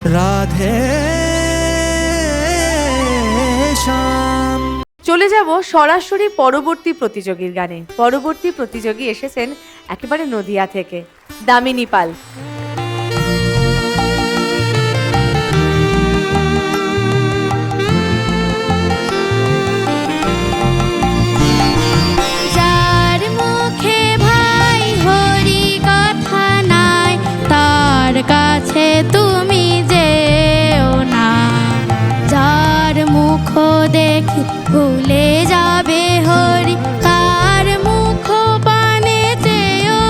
রাধে শ্যাম। চলে যাব সরাসরি পরবর্তী প্রতিযোগীর গানে। পরবর্তী প্রতিযোগী এসেছেন একেবারে নদিয়া থেকে, দামিনী পাল। যার মুখে ভাই হরি কথা নাই, তার কাছে তুমি যেও না। যার মুখ দেখি ভুলে যাবে হরি, তার মুখ পানে চেও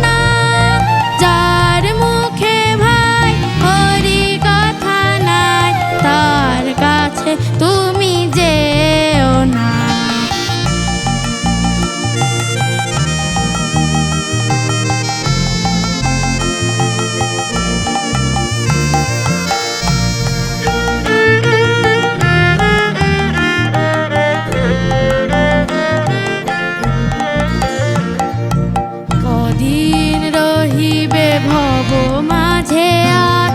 না। যার মুখে ভাই হরি কথা নাই, তার কাছে তুমি যেও না। কদিন রহিবে ভব মাঝে, আর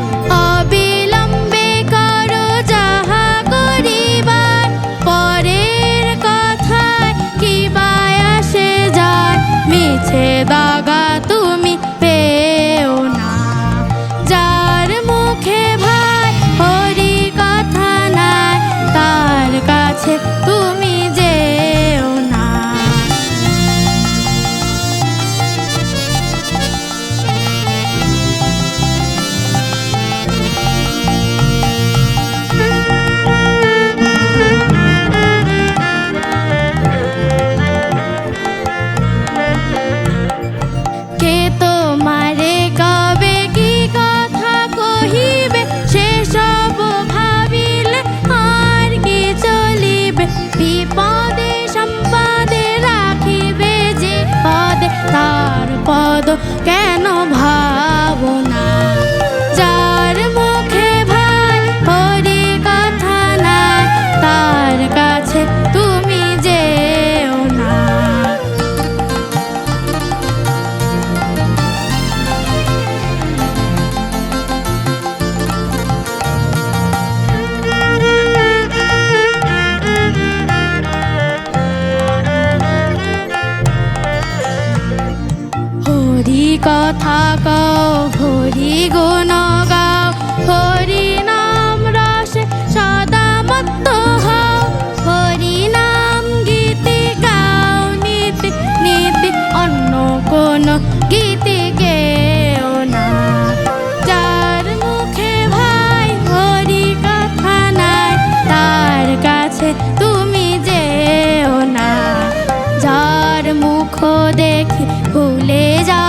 অবিলম্বে করো যাহা করিবার। পরের কথায় কি বায় আসে যায়, মিছে দাগা তুমি পেও না। যার মুখে ভাই হরি কথা নাই, তার কাছে তুমি যেও না। কে তোমারে কবে কি কথা কহিবে, সেসব ভাবিলে আর কি চলিবে। বিপদে সম্পদে রাখিবে যে পদে, তার পদ কেন ভাবনা। যার মুখে ভাই হরি কথা নাই, তার কাছে তুমি যেও না। হরি কথা কও, হরি গুণ গাও, হরি নাম রসে সদা মত্ত হও। হরি নাম গীতি গাও নীতি নীতি, অন্য কোন গীতি গেও না। যার মুখে ভাই হরি কথা নাই, তার কাছে তুমি যেও না। যার মুখ দেখি ভুলে যা